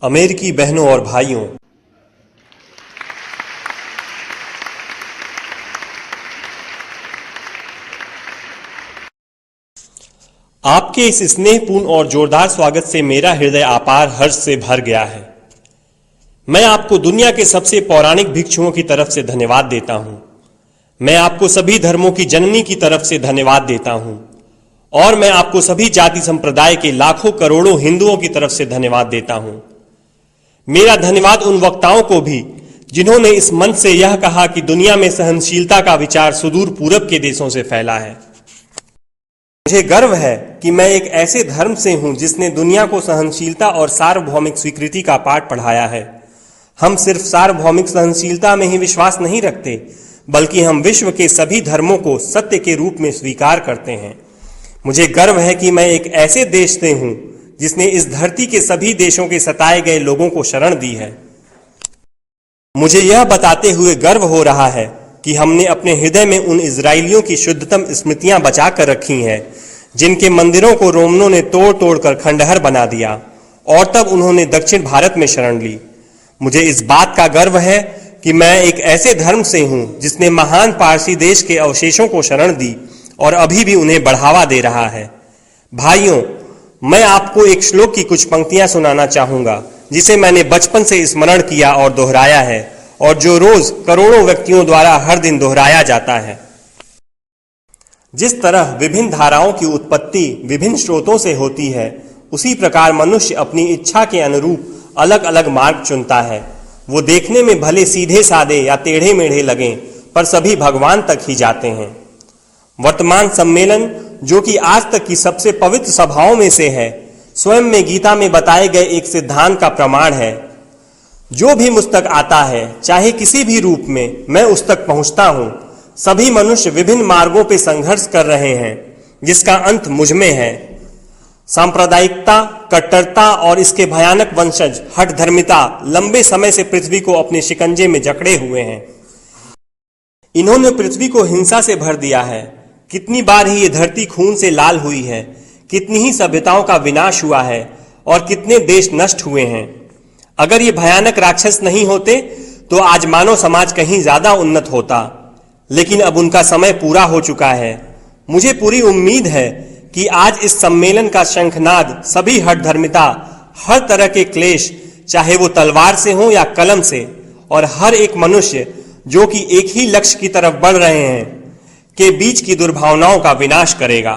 अमेरिकी बहनों और भाइयों, आपके इस स्नेहपूर्ण और जोरदार स्वागत से मेरा हृदय अपार हर्ष से भर गया है। मैं आपको दुनिया के सबसे पौराणिक भिक्षुओं की तरफ से धन्यवाद देता हूं। मैं आपको सभी धर्मों की जननी की तरफ से धन्यवाद देता हूं और मैं आपको सभी जाति संप्रदाय के लाखों करोड़ों हिंदुओं की तरफ से धन्यवाद देता हूं। मेरा धन्यवाद उन वक्ताओं को भी जिन्होंने इस मंच से यह कहा कि दुनिया में सहनशीलता का विचार सुदूर पूरब के देशों से फैला है। मुझे गर्व है कि मैं एक ऐसे धर्म से हूं जिसने दुनिया को सहनशीलता और सार्वभौमिक स्वीकृति का पाठ पढ़ाया है। हम सिर्फ सार्वभौमिक सहनशीलता में ही विश्वास नहीं रखते, बल्कि हम विश्व के सभी धर्मों को सत्य के रूप में स्वीकार करते हैं। मुझे गर्व है कि मैं एक ऐसे देश से हूं जिसने इस धरती के सभी देशों के सताए गए लोगों को शरण दी है। मुझे यह बताते हुए गर्व हो रहा है कि हमने अपने हृदय में उन इजरायलियों की शुद्धतम स्मृतियां बचा कर रखी हैं जिनके मंदिरों को रोमनों ने तोड़ तोड़ कर खंडहर बना दिया और तब उन्होंने दक्षिण भारत में शरण ली। मुझे इस बात का गर्व है कि मैं एक ऐसे धर्म से हूं जिसने महान पारसी देश के अवशेषों को शरण दी और अभी भी उन्हें बढ़ावा दे रहा है। भाइयों, मैं आपको एक श्लोक की कुछ पंक्तियां सुनाना चाहूंगा जिसे मैंने बचपन से स्मरण किया और दोहराया है और जो रोज करोड़ों व्यक्तियों द्वारा हर दिन दोहराया जाता है। जिस तरह विभिन्न धाराओं की उत्पत्ति विभिन्न स्रोतों से होती है, उसी प्रकार मनुष्य अपनी इच्छा के अनुरूप अलग अलग मार्ग चुनता है। वो देखने में भले सीधे साधे या टेढ़े मेढ़े लगें, पर सभी भगवान तक ही जाते हैं। वर्तमान सम्मेलन, जो कि आज तक की सबसे पवित्र सभाओं में से है, स्वयं में गीता में बताए गए एक सिद्धांत का प्रमाण है। जो भी मुझ तक आता है, चाहे किसी भी रूप में, मैं उस तक पहुंचता हूं। सभी मनुष्य विभिन्न मार्गों पर संघर्ष कर रहे हैं, जिसका अंत मुझ में है। सांप्रदायिकता, कट्टरता और इसके भयानक वंशज हठधर्मिता लंबे समय से पृथ्वी को अपने शिकंजे में जकड़े हुए हैं। इन्होंने पृथ्वी को हिंसा से भर दिया है। कितनी बार ही ये धरती खून से लाल हुई है, कितनी ही सभ्यताओं का विनाश हुआ है और कितने देश नष्ट हुए हैं। अगर ये भयानक राक्षस नहीं होते तो आज मानव समाज कहीं ज्यादा उन्नत होता, लेकिन अब उनका समय पूरा हो चुका है। मुझे पूरी उम्मीद है कि आज इस सम्मेलन का शंखनाद सभी हठधर्मिता, हर तरह के क्लेश, चाहे वो तलवार से हो या कलम से, और हर एक मनुष्य जो कि एक ही लक्ष्य की तरफ बढ़ रहे हैं, के बीच की दुर्भावनाओं का विनाश करेगा।